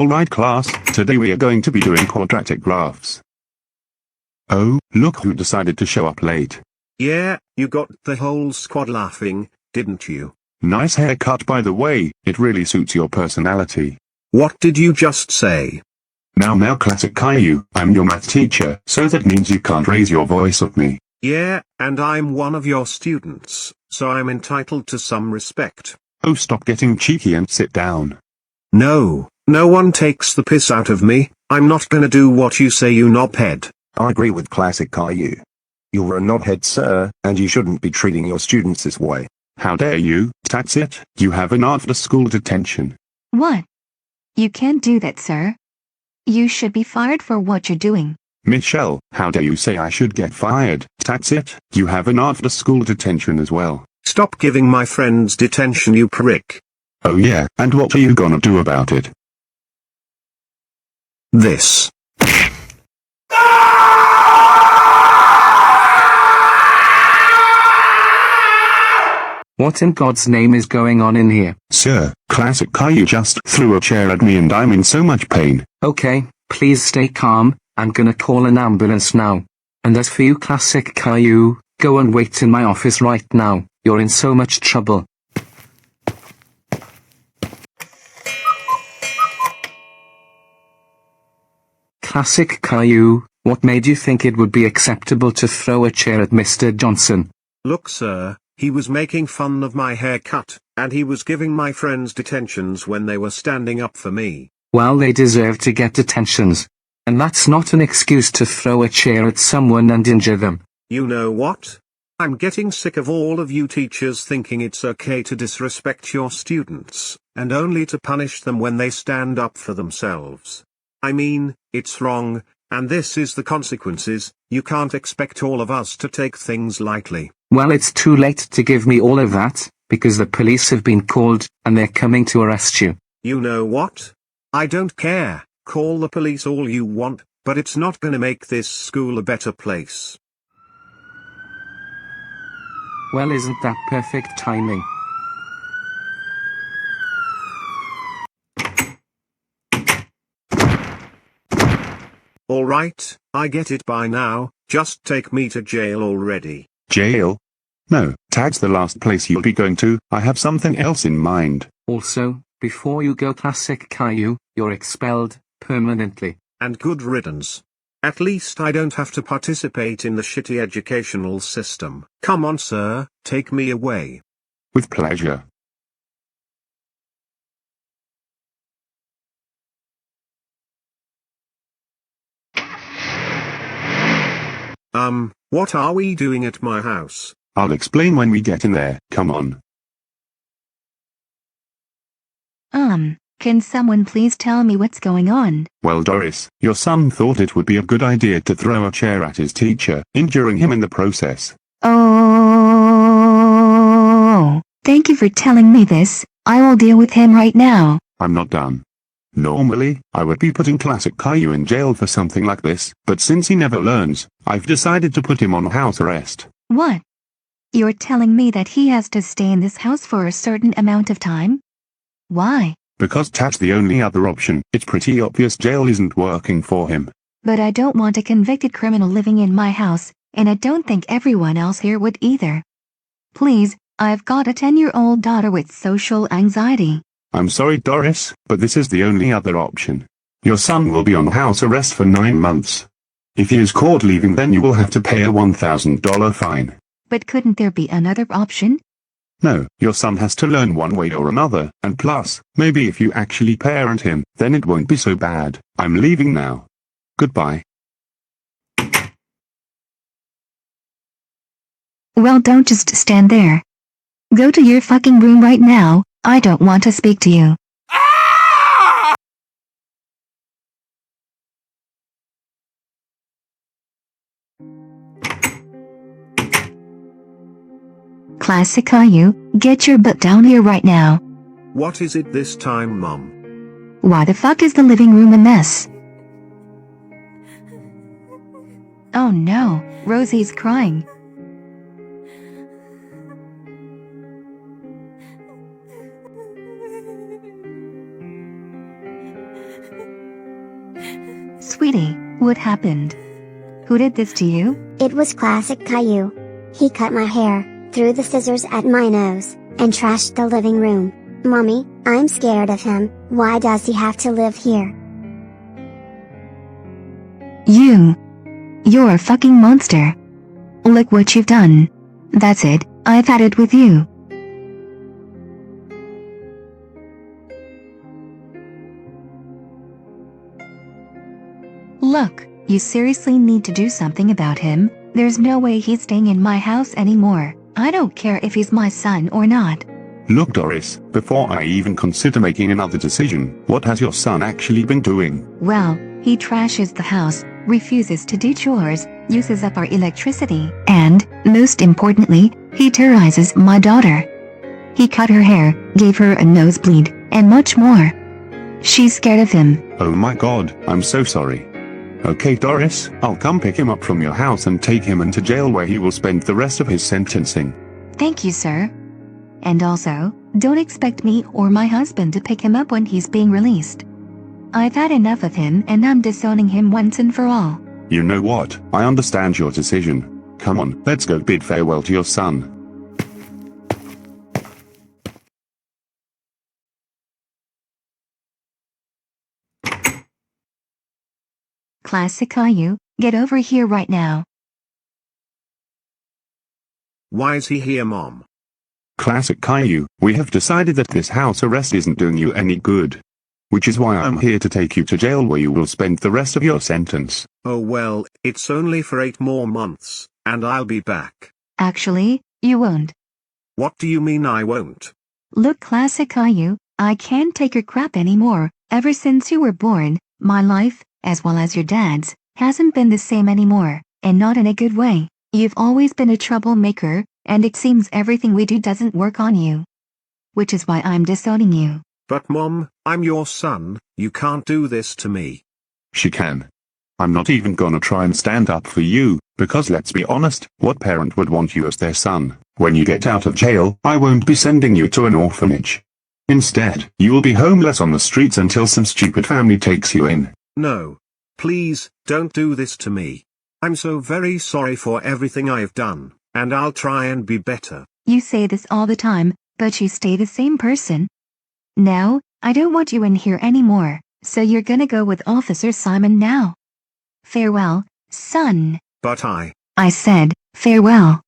Alright class, today we are going to be doing quadratic graphs. Oh, look who decided to show up late. Yeah, you got the whole squad laughing, didn't you? Nice haircut by the way, it really suits your personality. What did you just say? Now classic Caillou, I'm your math teacher, so that means you can't raise your voice at me. Yeah, and I'm one of your students, so I'm entitled to some respect. Oh, stop getting cheeky and sit down. No, no one takes the piss out of me. I'm not gonna do what you say, you knobhead. I agree with classic Caillou. You're a knobhead, sir, and you shouldn't be treating your students this way. How dare you, that's it, you have an after-school detention. What? You can't do that, sir. You should be fired for what you're doing. Michelle, how dare you say I should get fired, that's it, you have an after-school detention as well. Stop giving my friends detention, you prick. Oh yeah, and what are you gonna do about it? This. What in God's name is going on in here? Sir, classic Caillou just threw a chair at me and I'm in so much pain. Okay, please stay calm, I'm gonna call an ambulance now. And as for you classic Caillou, go and wait in my office right now, you're in so much trouble. Classic Caillou, what made you think it would be acceptable to throw a chair at Mr. Johnson? Look, sir, he was making fun of my haircut, and he was giving my friends detentions when they were standing up for me. Well, they deserve to get detentions. And that's not an excuse to throw a chair at someone and injure them. You know what? I'm getting sick of all of you teachers thinking it's okay to disrespect your students, and only to punish them when they stand up for themselves. I mean, it's wrong, and this is the consequences. You can't expect all of us to take things lightly. Well, it's too late to give me all of that, because the police have been called, and they're coming to arrest you. You know what? I don't care, call the police all you want, but it's not gonna make this school a better place. Well, isn't that perfect timing? Alright, I get it by now, just take me to jail already. Jail? No, that's the last place you'll be going to, I have something else in mind. Also, before you go classic Caillou, you're expelled, permanently. And good riddance. At least I don't have to participate in the shitty educational system. Come on, sir, take me away. With pleasure. What are we doing at my house? I'll explain when we get in there, come on. Can someone please tell me what's going on? Well Doris, your son thought it would be a good idea to throw a chair at his teacher, injuring him in the process. Oh, thank you for telling me this. I will deal with him right now. I'm not done. Normally, I would be putting classic Caillou in jail for something like this, but since he never learns, I've decided to put him on house arrest. What? You're telling me that he has to stay in this house for a certain amount of time? Why? Because that's the only other option. It's pretty obvious jail isn't working for him. But I don't want a convicted criminal living in my house, and I don't think everyone else here would either. Please, I've got a 10-year-old daughter with social anxiety. I'm sorry Doris, but this is the only other option. Your son will be on house arrest for 9 months. If he is caught leaving, then you will have to pay a $1,000 fine. But couldn't there be another option? No, your son has to learn one way or another, and plus, maybe if you actually parent him, then it won't be so bad. I'm leaving now. Goodbye. Well, don't just stand there. Go to your fucking room right now. I don't want to speak to you. Classic Caillou, get your butt down here right now. What is it this time, Mom? Why the fuck is the living room a mess? Oh no, Rosie's crying. Sweetie, what happened? Who did this to you? It was classic Caillou. He cut my hair, threw the scissors at my nose, and trashed the living room. Mommy, I'm scared of him. Why does he have to live here? You're a fucking monster. Look what you've done. That's it, I've had it with you. Look, you seriously need to do something about him. There's no way he's staying in my house anymore. I don't care if he's my son or not. Look, Doris, before I even consider making another decision, what has your son actually been doing? Well, he trashes the house, refuses to do chores, uses up our electricity, and, most importantly, he terrorizes my daughter. He cut her hair, gave her a nosebleed, and much more. She's scared of him. Oh my god, I'm so sorry. Okay, Doris, I'll come pick him up from your house and take him into jail where he will spend the rest of his sentencing. Thank you, sir. And also, don't expect me or my husband to pick him up when he's being released. I've had enough of him and I'm disowning him once and for all. You know what, I understand your decision. Come on, let's go bid farewell to your son. Classic Caillou, get over here right now. Why's he here, Mom? Classic Caillou, we have decided that this house arrest isn't doing you any good. Which is why I'm here to take you to jail where you will spend the rest of your sentence. Oh well, it's only for 8 more months, and I'll be back. Actually, you won't. What do you mean I won't? Look, Classic Caillou, I can't take your crap anymore. Ever since you were born, my life, as well as your dad's, hasn't been the same anymore, and not in a good way. You've always been a troublemaker, and it seems everything we do doesn't work on you. Which is why I'm disowning you. But Mom, I'm your son, you can't do this to me. She can. I'm not even gonna try and stand up for you, because let's be honest, what parent would want you as their son? When you get out of jail, I won't be sending you to an orphanage. Instead, you will be homeless on the streets until some stupid family takes you in. No. Please, don't do this to me. I'm so very sorry for everything I've done, and I'll try and be better. You say this all the time, but you stay the same person. Now, I don't want you in here anymore, so you're gonna go with Officer Simon now. Farewell, son. But I said, farewell.